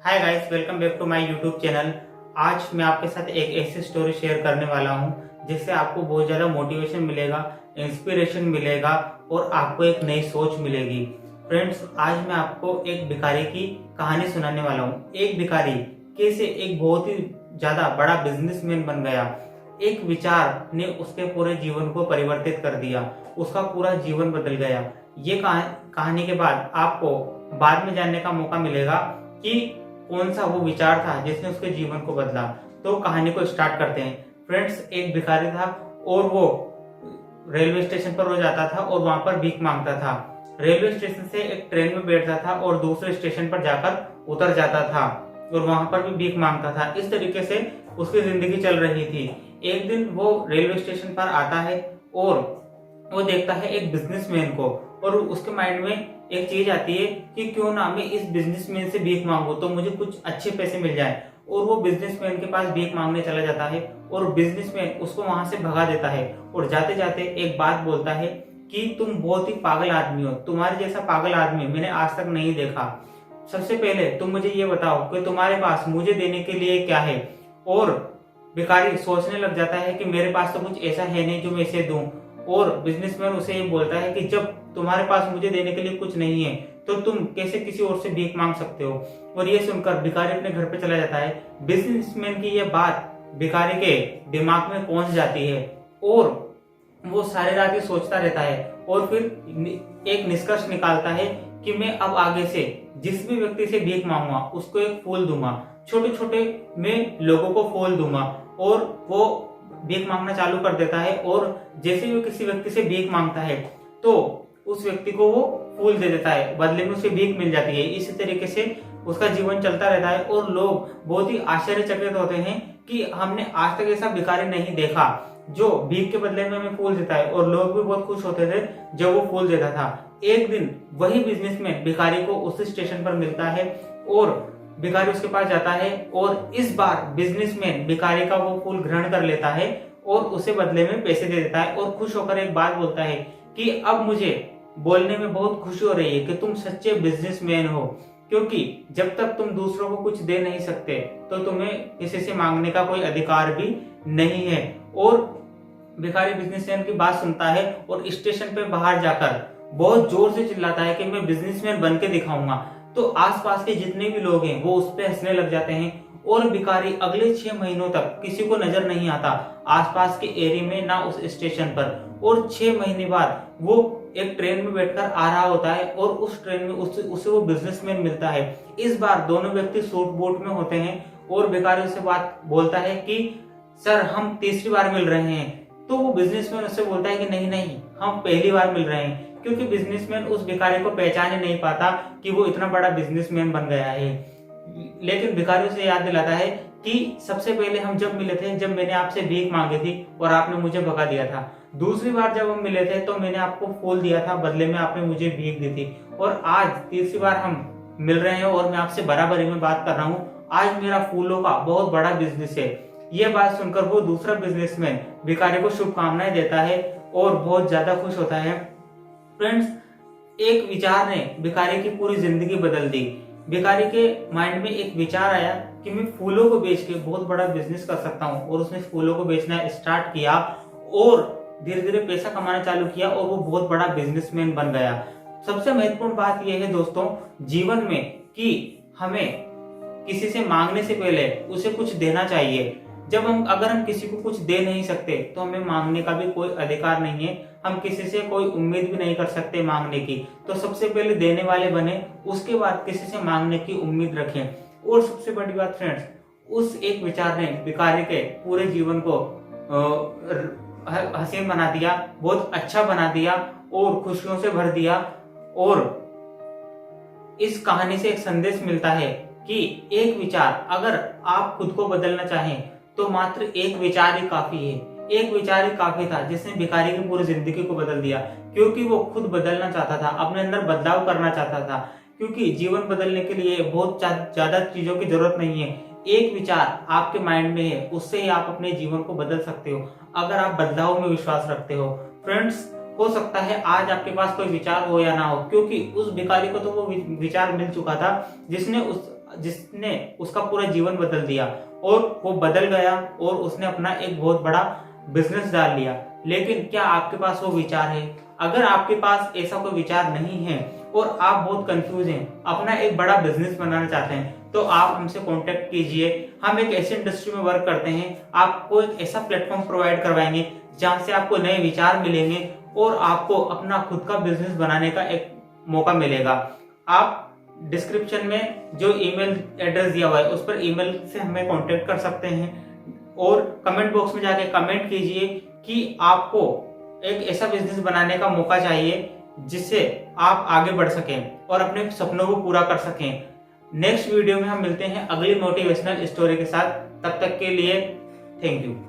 Hi guys, welcome back to my YouTube channel. आज मैं आपके साथ एक ऐसी स्टोरी शेयर करने वाला हूं जिससे आपको बहुत ज़्यादा मोटिवेशन मिलेगा, इंस्पिरेशन मिलेगा और आपको एक नई सोच मिलेगी। फ्रेंड्स, आज मैं आपको एक भिखारी की कहानी सुनाने वाला हूं। एक भिखारी कैसे एक बहुत ही ज़्यादा बड़ा बिजनेसमैन बन गया। एक विचार ने उसके पूरे जीवन को परिवर्तित कर दिया, उसका पूरा जीवन बदल गया। ये कहानी के बाद आपको बाद में जानने का मौका मिलेगा कि कौन सा वो विचार था जिसने उसके जीवन को बदला। तो कहानी को स्टार्ट करते हैं। फ्रेंड्स, एक भिखारी था और वो रेलवे स्टेशन पर रोज आता था और वहां पर भीख मांगता था। रेलवे स्टेशन से एक ट्रेन में बैठता था और दूसरे स्टेशन पर जाकर उतर जाता था और वहां पर भी भीख मांगता था। इस तरीके से उसकी जिंदगी चल रही थी। एक दिन वो रेलवे स्टेशन पर आता है और वो देखता है एक बिजनेसमैन को और उसके माइंड में एक चीज आती है कि क्यों ना मैं इस बिजनेसमैन से भीख मांगू तो मुझे कुछ अच्छे पैसे मिल जाए। और वो बिजनेसमैन के पास भीख मांगने चला जाता है और बिजनेसमैन उसको वहां से भगा देता है और जाते जाते एक बात बोलता है कि तुम बहुत ही पागल आदमी हो, तुम्हारे जैसा पागल आदमी मैंने आज तक नहीं देखा। सबसे पहले तुम मुझे ये बताओ कि तुम्हारे पास मुझे देने के लिए क्या है। और भिखारी सोचने लग जाता है कि मेरे पास तो कुछ ऐसा है नहीं जो मैं इसे दूं। और बिजनेसमैन उसे ये बोलता है कि जब तुम्हारे पास मुझे देने के लिए कुछ नहीं है तो तुम कैसे किसी और से भीख मांग सकते हो। और ये सुनकर भिखारी अपने घर पे चला जाता है। बिजनेसमैन की ये बात भिखारी के दिमाग में पहुंच जाती है और वो सारी रात ही सोचता रहता है और फिर एक निष्कर्ष निकालता है कि मैं अब आगे से जिस भी व्यक्ति से भीख मांगूंगा उसको एक फूल दूंगा, छोटे छोटे मैं लोगों को फूल दूंगा। और वो भीख मांगना चालू कर देता है और जैसे ही वो किसी व्यक्ति से भीख मांगता है तो उस व्यक्ति को वो फूल दे देता है, बदले में उसे भीख मिल जाती है। इसी तरीके से उसका जीवन चलता रहता है और लोग बहुत ही आश्चर्यचकित होते हैं कि हमने आज तक ऐसा भिखारी नहीं देखा जो भीख के बदले में हमें फूल देता है। और लोग भी बहुत खुश होते थे जब वो फूल देता था। एक दिन वही बिजनेसमैन भिखारी को उस स्टेशन पर मिलता है और भिखारी उसके पास जाता है और इस बार बिजनेसमैन भिखारी का वो फूल ग्रहण कर लेता है और उसे बदले में पैसे दे देता है और खुश होकर एक बात बोलता है कि अब मुझे बोलने में बहुत खुशी हो रही है कि तुम सच्चे बिजनेसमैन हो, क्योंकि जब तक तुम दूसरों को कुछ दे नहीं सकते तो तुम्हें किसी से मांगने का कोई अधिकार भी नहीं है। और भिखारी बिजनेसमैन की बात सुनता है और स्टेशन पे बाहर जाकर बहुत जोर से चिल्लाता है कि मैं बिजनेसमैन बन के दिखाऊंगा। तो आसपास के जितने भी लोग हैं वो उस पर हंसने लग जाते हैं और भिखारी अगले 6 महीनों तक किसी को नजर नहीं आता आसपास के एरिया में, ना उस स्टेशन पर। और 6 महीने बाद वो एक ट्रेन में बैठकर आ रहा होता है और उस ट्रेन में उसे वो बिजनेसमैन मिलता है। इस बार दोनों व्यक्ति सूट बूट में होते हैं और भिखारी उससे बात बोलता है कि सर हम तीसरी बार मिल रहे हैं। तो वो बिजनेसमैन उससे बोलता है कि नहीं नहीं, हम पहली बार मिल रहे हैं, क्योंकि बिजनेसमैन उस भिखारी को पहचान ही नहीं पाता कि वो इतना बड़ा बिजनेसमैन बन गया है। लेकिन भिखारी उसे याद दिलाता है कि सबसे पहले हम जब मिले थे जब मैंने आपसे भीख मांगी थी और आपने मुझे भगा दिया था। दूसरी बार जब हम मिले थे तो मैंने आपको फूल दिया था, बदले में आपने मुझे भीख दी थी। और आज तीसरी बार हम मिल रहे हैं और मैं आपसे बराबरी में बात कर रहा हूँ। आज मेरा फूलों का बहुत बड़ा बिजनेस है। यह बात सुनकर वो दूसरा बिजनेसमैन भिखारी को शुभकामनाएं देता है और बहुत ज्यादा खुश होता है। फ्रेंड्स, एक विचार ने भिखारी की पूरी जिंदगी बदल दी। भिखारी के माइंड में एक विचार आया कि मैं फूलों को बेच के बहुत बड़ा बिजनेस कर सकता हूँ। और उसने फूलों को बेचना स्टार्ट किया और धीरे धीरे पैसा कमाना चालू किया और वो बहुत बड़ा बिजनेसमैन बन गया। सबसे महत्वपूर्ण बात यह है दोस्तों जीवन में कि हमें किसी से मांगने से पहले उसे कुछ देना चाहिए। अगर हम किसी को कुछ दे नहीं सकते तो हमें मांगने का भी कोई अधिकार नहीं है। हम किसी से कोई उम्मीद भी नहीं कर सकते मांगने की। तो सबसे पहले देने वाले बने, उसके बाद किसी से मांगने की उम्मीद रखें। और सबसे बड़ी बात फ्रेंड्स, उस एक विचार ने भिखारी के पूरे जीवन को हसीन बना दिया, बहुत अच्छा बना दिया और खुशियों से भर दिया। और इस कहानी से एक संदेश मिलता है कि एक विचार, अगर आप खुद को बदलना चाहें तो मात्र एक विचार ही काफी है। एक विचार ही काफी था जिसने भिखारी की पूरी जिंदगी को बदल दिया, क्योंकि वो खुद बदलना चाहता था, अपने अंदर बदलाव करना चाहता था। क्योंकि जीवन बदलने के लिए बहुत ज्यादा चीजों की जरूरत नहीं है। एक विचार आपके माइंड में है, उससे ही आप अपने जीवन को बदल सकते हो अगर आप बदलाव में विश्वास रखते हो। फ्रेंड्स, हो सकता है आज आपके पास कोई विचार हो या ना हो, क्योंकि उस भिखारी को तो वो विचार मिल चुका था जिसने जिसने उसका पूरा जीवन बदल दिया और वो बदल गया और उसने अपना एक बहुत बड़ा बिजनेस डाल लिया। लेकिन क्या आपके पास वो विचार है? अगर आपके पास ऐसा कोई विचार नहीं है और आप बहुत कंफ्यूज हैं, अपना एक बड़ा बिजनेस बनाना चाहते हैं, तो आप हमसे कांटेक्ट कीजिए। हम एक ऐसी इंडस्ट्री में वर्क करते हैं, आपको एक ऐसा प्लेटफॉर्म प्रोवाइड करवाएंगे जहां से आपको नए विचार मिलेंगे और आपको अपना खुद का बिजनेस बनाने का एक मौका मिलेगा। आप डिस्क्रिप्शन में जो ईमेल एड्रेस दिया हुआ है उस पर ईमेल से हमें कांटेक्ट कर सकते हैं और कमेंट बॉक्स में जाके कमेंट कीजिए कि आपको एक ऐसा बिजनेस बनाने का मौका चाहिए जिससे आप आगे बढ़ सकें और अपने सपनों को पूरा कर सकें। नेक्स्ट वीडियो में हम मिलते हैं अगली मोटिवेशनल स्टोरी के साथ। तब तक के लिए थैंक यू।